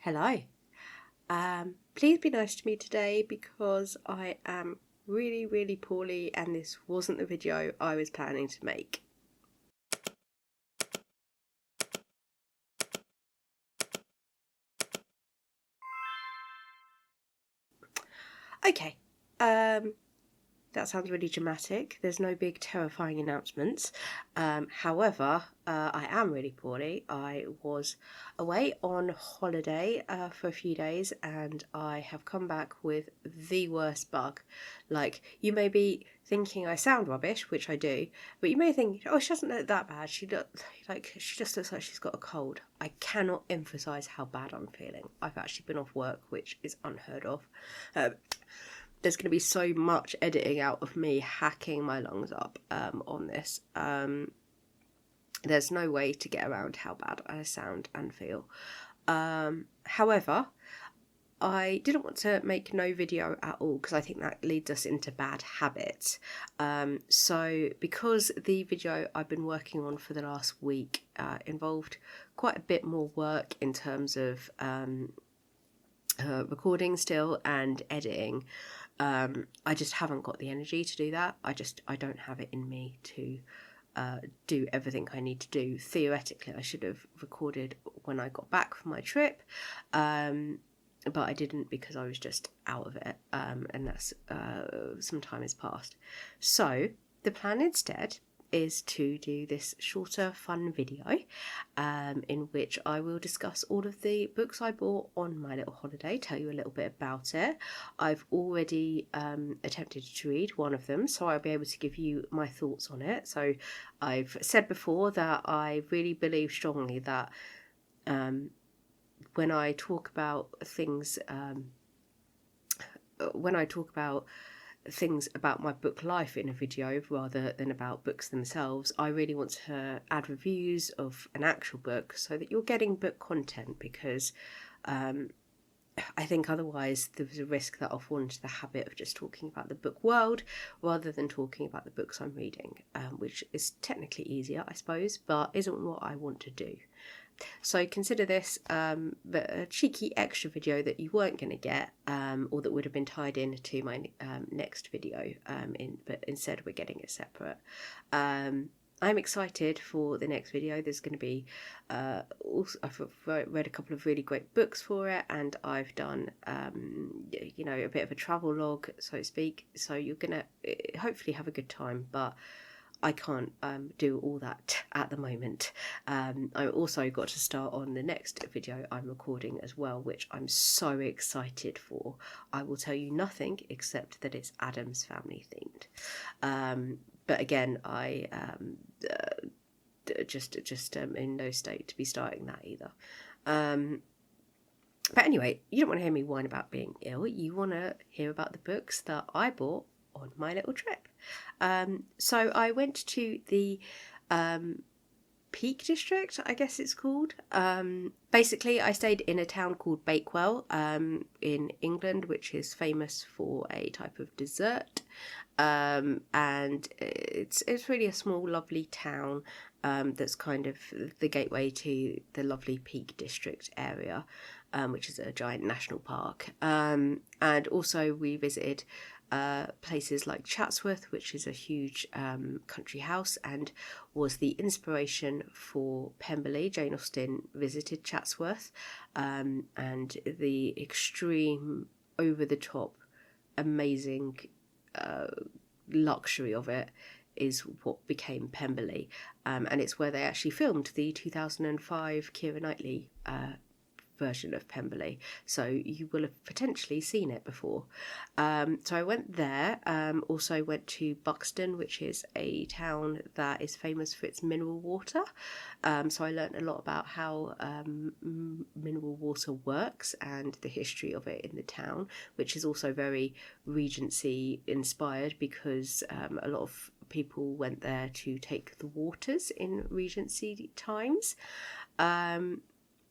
Hello. Please be nice to me today because I am really poorly and this wasn't the video I was planning to make. Okay, that sounds really dramatic. There's no big terrifying announcements. However, I am really poorly. I was away on holiday for a few days and I have come back with the worst bug. Like, you may be thinking I sound rubbish, which I do, but you may think, oh, she doesn't look that bad. She just looks like she's got a cold. I cannot emphasise how bad I'm feeling. I've actually been off work, which is unheard of. There's going to be so much editing out of me hacking my lungs up on this. There's no way to get around how bad I sound and feel. However, I didn't want to make no video at all because I think that leads us into bad habits. So because the video I've been working on for the last week involved quite a bit more work in terms of recording still and editing, I just haven't got the energy to do that. I don't have it in me to do everything I need to do. Theoretically, I should have recorded when I got back from my trip, but I didn't because I was just out of it, and that's some time has passed. So the plan instead is to do this shorter fun video in which I will discuss all of the books I bought on my little holiday, tell you a little bit about it. I've already attempted to read one of them, so I'll be able to give you my thoughts on it. So I've said before that I really believe strongly that when I talk about things about my book life in a video rather than about books themselves, I really want to add reviews of an actual book so that you're getting book content, because I think otherwise there's a risk that I'll fall into the habit of just talking about the book world rather than talking about the books I'm reading, which is technically easier, I suppose, but isn't what I want to do. So consider this a cheeky extra video that you weren't going to get, or that would have been tied in to my next video, but instead we're getting it separate. I'm excited for the next video. There's going to be also, I've read a couple of really great books for it, and I've done a bit of a travel log, so to speak, so you're going to hopefully have a good time, but I can't do all that at the moment. I also got to start on the next video I'm recording as well, which I'm so excited for. I will tell you nothing except that it's Addams Family themed. But again, I just in no state to be starting that either. But anyway, you don't want to hear me whine about being ill. You want to hear about the books that I bought on my little trip. So I went to the Peak District, I guess it's called. Basically, I stayed in a town called Bakewell in England, which is famous for a type of dessert. And it's really a small, lovely town that's kind of the gateway to the lovely Peak District area, which is a giant national park. And also we visited places like Chatsworth, which is a huge country house and was the inspiration for Pemberley. Jane Austen visited Chatsworth, and the extreme, over-the-top, amazing luxury of it is what became Pemberley, and it's where they actually filmed the 2005 Keira Knightley version of Pemberley, so you will have potentially seen it before. So I went there. Also went to Buxton, which is a town that is famous for its mineral water. So I learnt a lot about how mineral water works and the history of it in the town, which is also very Regency inspired, because a lot of people went there to take the waters in Regency times.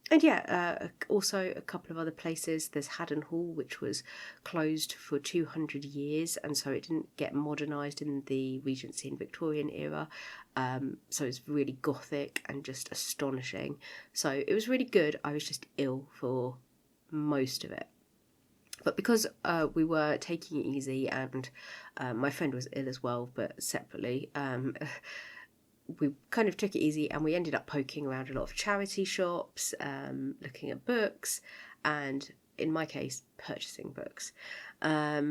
And yeah, also a couple of other places. There's Haddon Hall, which was closed for 200 years, and so it didn't get modernised in the Regency and Victorian era. So it's really gothic and just astonishing. So it was really good. I was just ill for most of it. But because we were taking it easy, and my friend was ill as well, but separately, we kind of took it easy, and we ended up poking around a lot of charity shops, looking at books, and in my case, purchasing books. Now,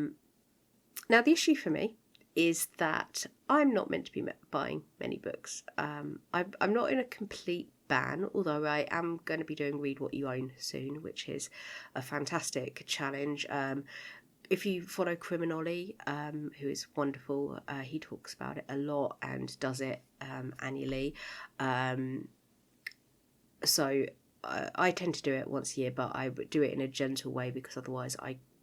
the issue for me is that I'm not meant to be buying many books. I'm not in a complete ban, although I am going to be doing Read What You Own soon, which is a fantastic challenge. If you follow Criminally, who is wonderful, he talks about it a lot and does it annually. So I tend to do it once a year, but I do it in a gentle way, because otherwise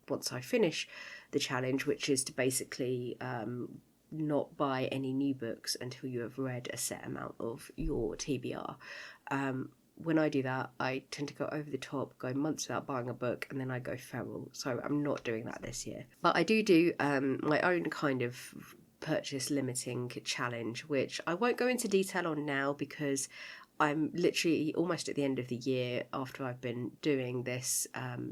once I finish the challenge, which is to basically not buy any new books until you have read a set amount of your TBR. When I do that, I tend to go over the top, go months without buying a book, and then I go feral. So I'm not doing that this year. But I do my own kind of purchase limiting challenge, which I won't go into detail on now, because I'm literally almost at the end of the year after I've been doing this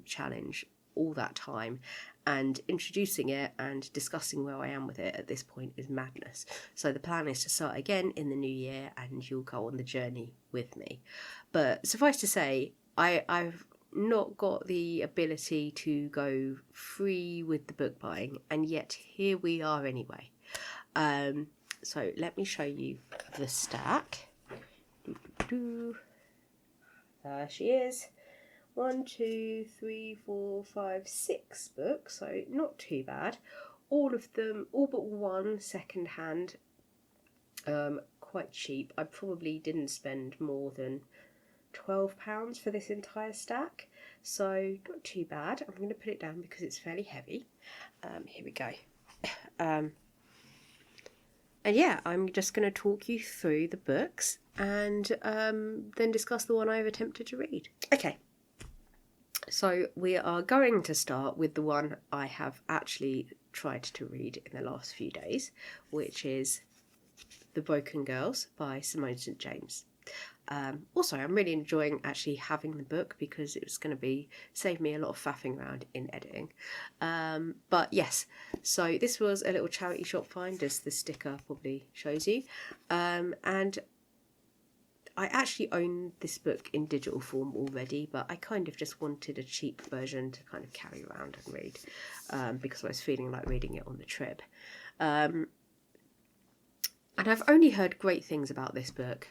challenge all that time, and introducing it and discussing where I am with it at this point is madness. So the plan is to start again in the new year, and you'll go on the journey with me. But suffice to say, I've not got the ability to go free with the book buying, and yet here we are anyway. So let me show you the stack. There she is. 1, 2, 3, 4, 5, 6 books, so not too bad. All of them, all but one, second hand, quite cheap. I probably didn't spend more than £12 for this entire stack, so not too bad. I'm going to put it down because it's fairly heavy. Here we go. And yeah, I'm just going to talk you through the books, and then discuss the one I've attempted to read. Okay. So we are going to start with the one I have actually tried to read in the last few days, which is The Broken Girls by Simone St James. Also, I'm really enjoying actually having the book, because it was going to save me a lot of faffing around in editing. But yes, so this was a little charity shop find, as the sticker probably shows you. And I actually own this book in digital form already, but I kind of just wanted a cheap version to kind of carry around and read, because I was feeling like reading it on the trip. And I've only heard great things about this book.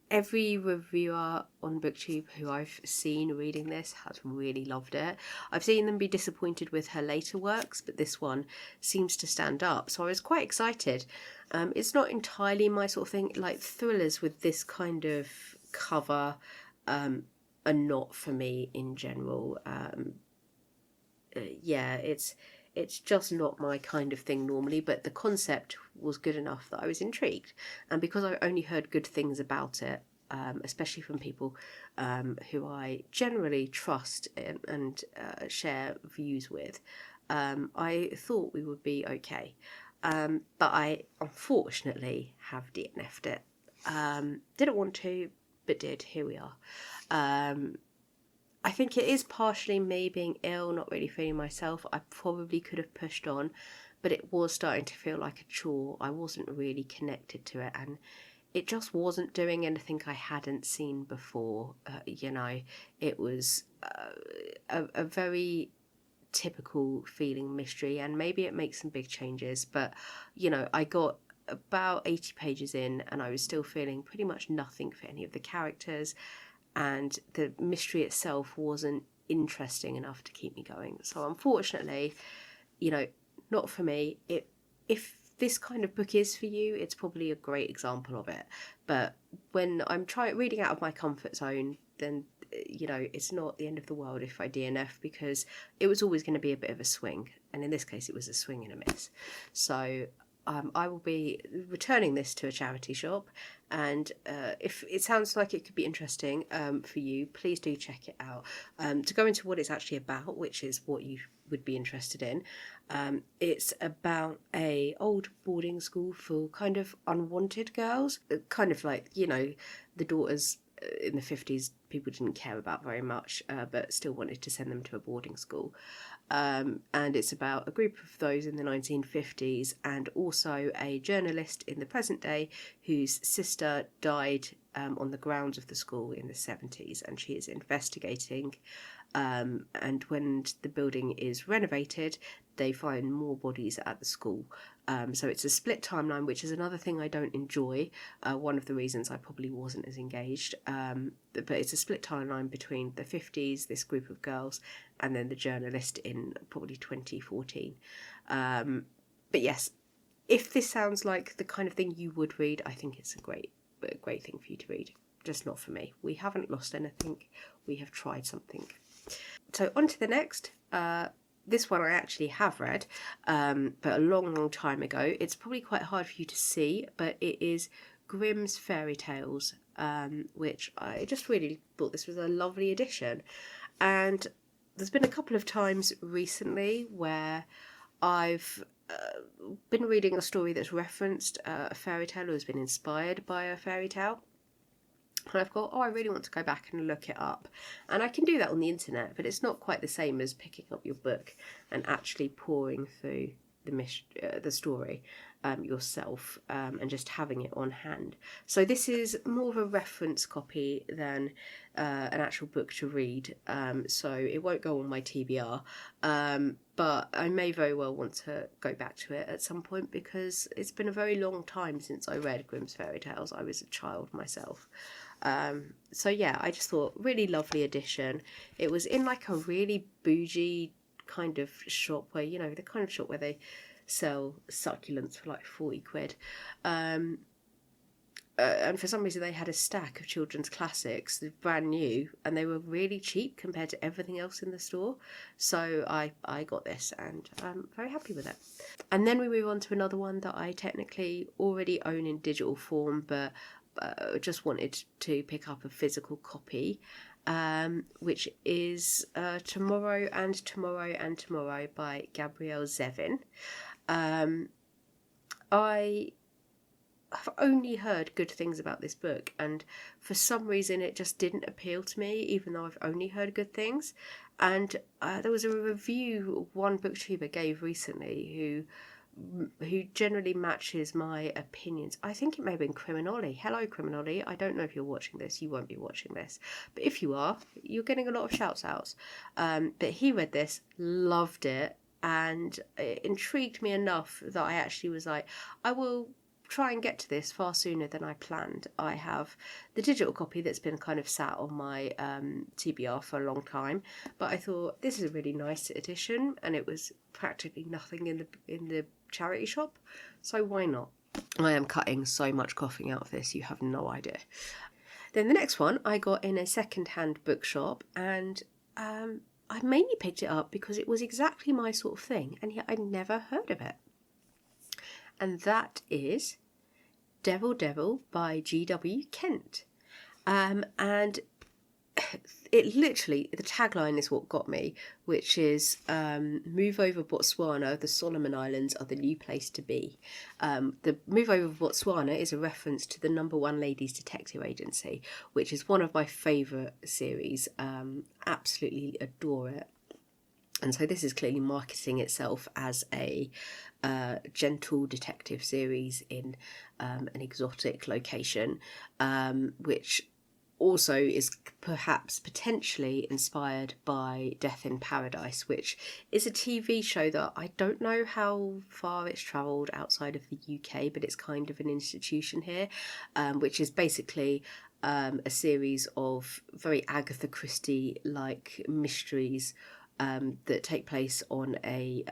Every reviewer on booktube who I've seen reading this has really loved it. I've seen them be disappointed with her later works, but this one seems to stand up, so I was quite excited. It's not entirely my sort of thing. Like, thrillers with this kind of cover are not for me in general. It's just not my kind of thing normally, but the concept was good enough that I was intrigued. And because I only heard good things about it, especially from people who I generally trust and share views with, I thought we would be okay. But I unfortunately have DNF'd it. Didn't want to, but did. Here we are. I think it is partially me being ill, not really feeling myself. I probably could have pushed on, but it was starting to feel like a chore. I wasn't really connected to it, and it just wasn't doing anything I hadn't seen before. It was a very typical feeling mystery, and maybe it makes some big changes, but I got about 80 pages in and I was still feeling pretty much nothing for any of the characters, and the mystery itself wasn't interesting enough to keep me going. So unfortunately, not for me. If this kind of book is for you, it's probably a great example of it. But when I'm reading out of my comfort zone, then it's not the end of the world if I DNF, because it was always going to be a bit of a swing, and in this case it was a swing and a miss. So I will be returning this to a charity shop, and if it sounds like it could be interesting for you, please do check it out. To go into what it's actually about, which is what you would be interested in, it's about a old boarding school for kind of unwanted girls, kind of like the daughters in the 50s people didn't care about very much, but still wanted to send them to a boarding school. And it's about a group of those in the 1950s, and also a journalist in the present day whose sister died on the grounds of the school in the 70s, and she is investigating. And when the building is renovated, they find more bodies at the school. So it's a split timeline, which is another thing I don't enjoy. One of the reasons I probably wasn't as engaged. But it's a split timeline between the 50s, this group of girls, and then the journalist in probably 2014. But yes, if this sounds like the kind of thing you would read, I think it's a great thing for you to read. Just not for me. We haven't lost anything. We have tried something. So on to the next. This one I actually have read, but a long time ago. It's probably quite hard for you to see, but it is Grimm's Fairytales, which I just really thought this was a lovely addition. And there's been a couple of times recently where I've been reading a story that's referenced a fairy tale or has been inspired by a fairy tale. And I've got, I really want to go back and look it up. And I can do that on the internet, but it's not quite the same as picking up your book and actually pouring through the story yourself and just having it on hand. So this is more of a reference copy than an actual book to read. So it won't go on my TBR. But I may very well want to go back to it at some point because it's been a very long time since I read Grimm's Fairytales. I was a child myself. So yeah, I just thought really lovely addition. It was in like a really bougie kind of shop where, you know, the kind of shop where they sell succulents for like 40 quid. And for some reason they had a stack of children's classics, brand new, and they were really cheap compared to everything else in the store. So I got this and I'm very happy with it. And then we move on to another one that I technically already own in digital form, but just wanted to pick up a physical copy, which is Tomorrow and Tomorrow and Tomorrow by Gabrielle Zevin. I have only heard good things about this book, and for some reason it just didn't appeal to me, even though I've only heard good things. And there was a review one booktuber gave recently who generally matches my opinions. I think it may have been Criminoli. Hello, Criminoli. I don't know if you're watching this. You won't be watching this. But if you are, you're getting a lot of shouts outs. But he read this, loved it, and it intrigued me enough that I actually was like, I will try and get to this far sooner than I planned. I have the digital copy that's been kind of sat on my TBR for a long time, but I thought this is a really nice edition, and it was practically nothing in the charity shop, so why not? I am cutting so much coughing out of this, you have no idea. Then the next one I got in a second-hand bookshop, and I mainly picked it up because it was exactly my sort of thing, and yet I'd never heard of it. And that is Devil-Devil by G.W. Kent. And it literally, the tagline is what got me, which is move over Botswana, the Solomon Islands are the new place to be. The move over Botswana is a reference to the No. 1 Ladies Detective Agency, which is one of my favourite series. Absolutely adore it. And so this is clearly marketing itself as a gentle detective series in an exotic location, which also is perhaps potentially inspired by Death in Paradise, which is a TV show that I don't know how far it's travelled outside of the UK, but it's kind of an institution here, which is basically a series of very Agatha Christie-like mysteries that take place on a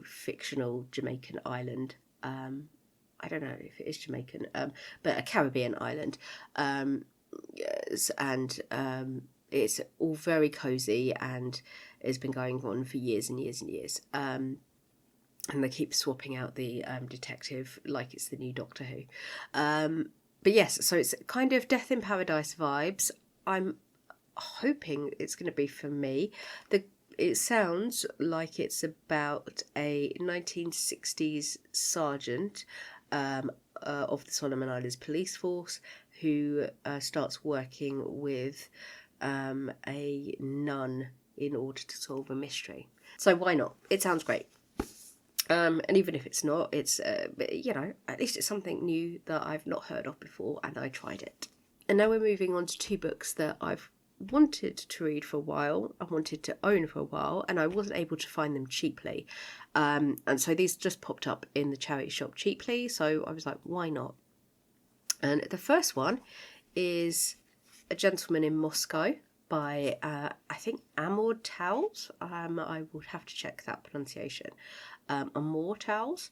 fictional Jamaican island. I don't know if it is Jamaican, but a Caribbean island. Yes, and it's all very cosy, and it's been going on for years and years and years. And they keep swapping out the detective like it's the new Doctor Who. But yes, so it's kind of Death in Paradise vibes. I'm hoping it's going to be for me. It sounds like it's about a 1960s sergeant of the Solomon Islands police force who starts working with a nun in order to solve a mystery. So why not? It sounds great. And even if it's not, it's, at least it's something new that I've not heard of before, and I tried it. And now we're moving on to 2 books that I've wanted to read for a while, I wanted to own for a while, and I wasn't able to find them cheaply. And so these just popped up in the charity shop cheaply, so I was like, why not? And the first one is A Gentleman in Moscow by, I think, Amor Towles. I would have to check that pronunciation. Amor Towles.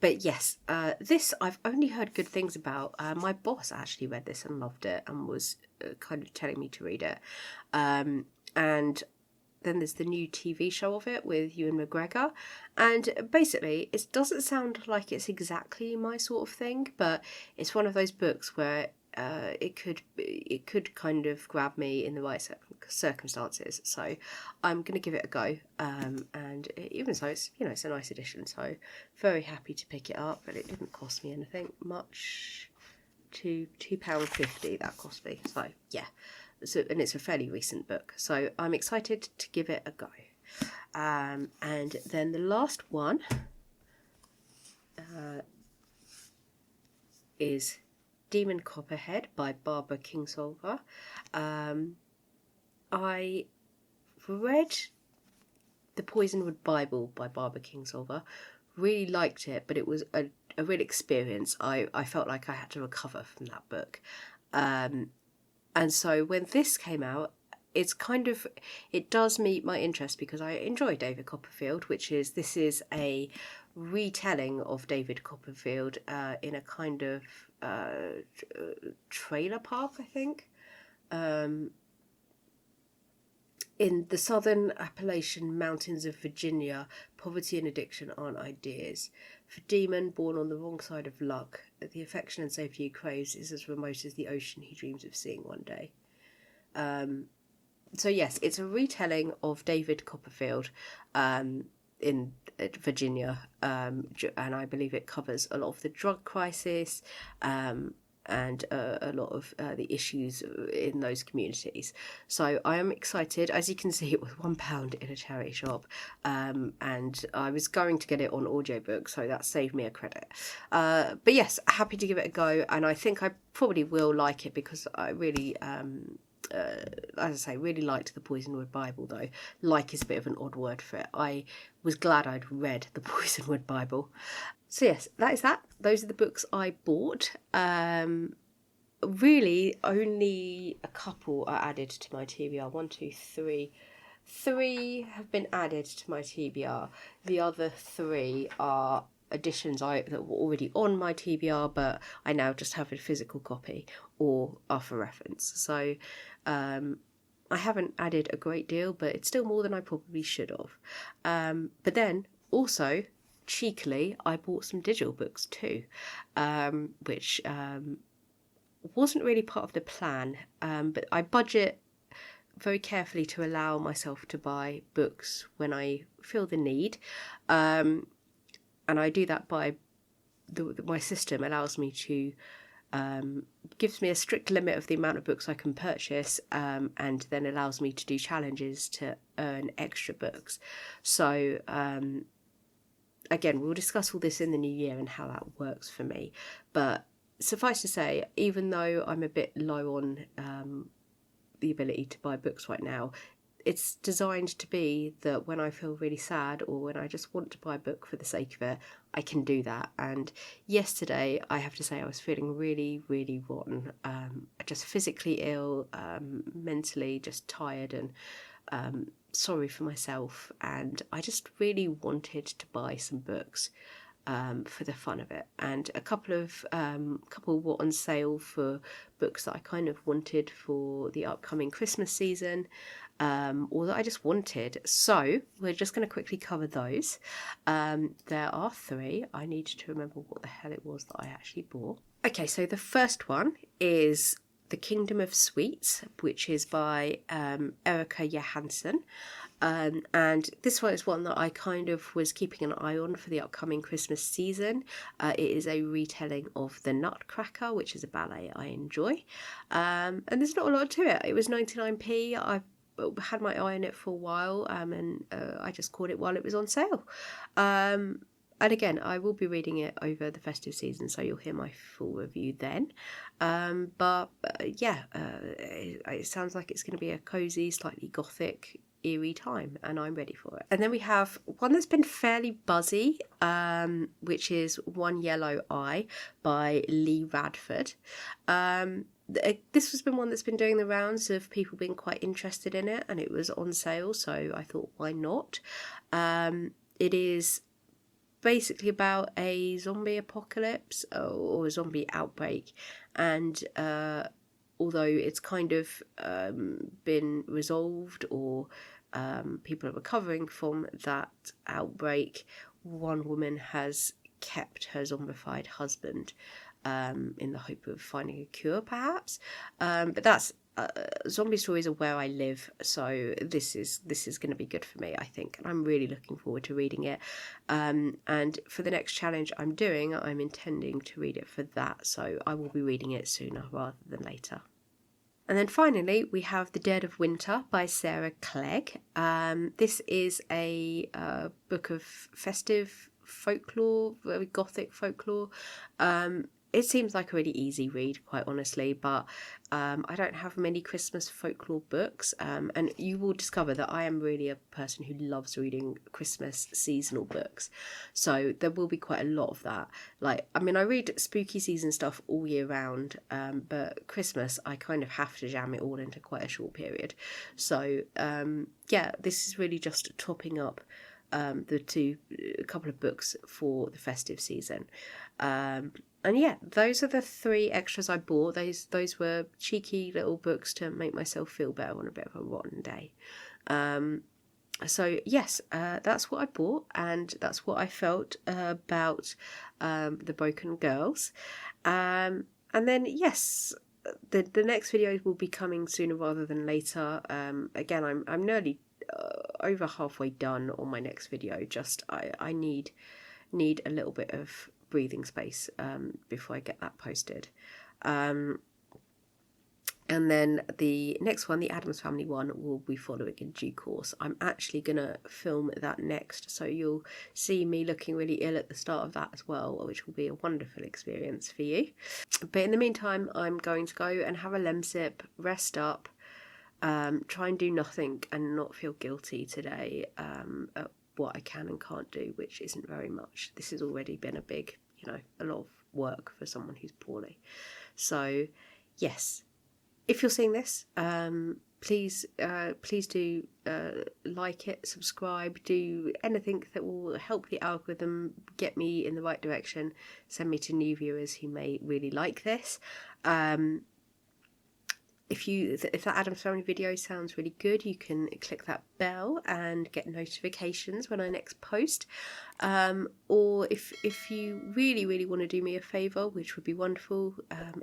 But yes, this I've only heard good things about. My boss actually read this and loved it and was kind of telling me to read it. And then there's the new TV show of it with Ewan McGregor. And basically, it doesn't sound like it's exactly my sort of thing, but it's one of those books where it could kind of grab me in the right circumstances. So I'm going to give it a go. And even so, it's it's a nice edition. So very happy to pick it up. But it didn't cost me anything much. £2.50 that cost me. So yeah. So, and it's a fairly recent book, so I'm excited to give it a go. And then the last one is Demon Copperhead by Barbara Kingsolver. I read The Poisonwood Bible by Barbara Kingsolver, really liked it, but it was a real experience. I felt like I had to recover from that book. And so when this came out, it does meet my interest because I enjoy David Copperfield, this is a retelling of David Copperfield in a kind of trailer park, I think. In the southern Appalachian Mountains of Virginia, poverty and addiction aren't ideas. For Demon, born on the wrong side of luck, the affection and safety he craves is as remote as the ocean he dreams of seeing one day. So yes, it's a retelling of David Copperfield in Virginia, and I believe it covers a lot of the drug crisis, and a lot of the issues in those communities. So I am excited. As you can see, it was £1 in a charity shop, and I was going to get it on audiobook, so that saved me a credit. But yes, happy to give it a go, and I think I probably will like it because I really, as I say, really liked The Poisonwood Bible, though. Like is a bit of an odd word for it. I was glad I'd read The Poisonwood Bible. So yes, that is that. Those are the books I bought. Really, only a couple are added to my TBR. 1, 2, 3. 3 have been added to my TBR. The other 3 are editions that were already on my TBR, but I now just have a physical copy or are for reference. So I haven't added a great deal, but it's still more than I probably should have. But then also, cheekily, I bought some digital books too, which wasn't really part of the plan, but I budget very carefully to allow myself to buy books when I feel the need, and I do that by my system allows me to gives me a strict limit of the amount of books I can purchase, and then allows me to do challenges to earn extra books. So again, we'll discuss all this in the new year and how that works for me. But suffice to say, even though I'm a bit low on the ability to buy books right now, it's designed to be that when I feel really sad or when I just want to buy a book for the sake of it, I can do that. And yesterday, I have to say, I was feeling really, really rotten. Just physically ill, mentally just tired and sorry for myself, and I just really wanted to buy some books for the fun of it, and a couple were on sale for books that I kind of wanted for the upcoming Christmas season, or that I just wanted. So we're just going to quickly cover those. There are 3. I need to remember what the hell it was that I actually bought. Okay, so the first one is The Kingdom of Sweets, which is by Erika Johansen. And this one is one that I kind of was keeping an eye on for the upcoming Christmas season. It is a retelling of The Nutcracker, which is a ballet I enjoy. And there's not a lot to it. It was 99p. I've had my eye on it for a while, and I just caught it while it was on sale. And again, I will be reading it over the festive season, so you'll hear my full review then. It sounds like it's going to be a cosy, slightly gothic, eerie time, and I'm ready for it. And then we have one that's been fairly buzzy, which is One Yellow Eye by Leigh Radford. This has been one that's been doing the rounds of people being quite interested in it, and it was on sale, so I thought, why not? It is basically about a zombie apocalypse or a zombie outbreak, and although it's kind of been resolved, or people are recovering from that outbreak, one woman has kept her zombified husband in the hope of finding a cure, perhaps. But that's zombie stories are where I live, so this is going to be good for me, I think, and I'm really looking forward to reading it. And for the next challenge I'm doing, I'm intending to read it for that, so I will be reading it sooner rather than later. And then finally, we have The Dead of Winter by Sarah Clegg. This is a book of festive folklore, very gothic folklore. It seems like a really easy read, quite honestly, but I don't have many Christmas folklore books, and you will discover that I am really a person who loves reading Christmas seasonal books, so there will be quite a lot of that. I read spooky season stuff all year round, but Christmas I kind of have to jam it all into quite a short period. So this is really just topping up a couple of books for the festive season. And yeah, those are the 3 extras I bought. Those were cheeky little books to make myself feel better on a bit of a rotten day. So yes, that's what I bought, and that's what I felt about The Broken Girls. And then yes, the next video will be coming sooner rather than later. Again, I'm nearly over halfway done on my next video. Just I need a little bit of breathing space before I get that posted. And then the next one, the Addams Family one, will be following in due course. I'm actually going to film that next, so you'll see me looking really ill at the start of that as well, which will be a wonderful experience for you. But in the meantime, I'm going to go and have a lemsip, rest up, try and do nothing and not feel guilty today at what I can and can't do, which isn't very much. This has already been a lot of work for someone who's poorly. So yes, if you're seeing this, please do like it, subscribe, do anything that will help the algorithm get me in the right direction, send me to new viewers who may really like this. If that Addams Family video sounds really good, you can click that bell and get notifications when I next post. Or if you really, really want to do me a favour, which would be wonderful,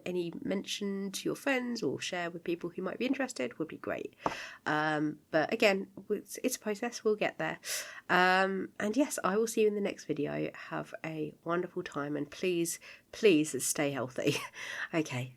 any mention to your friends or share with people who might be interested would be great. But again, it's a process, we'll get there. And yes, I will see you in the next video. Have a wonderful time, and please stay healthy. Okay,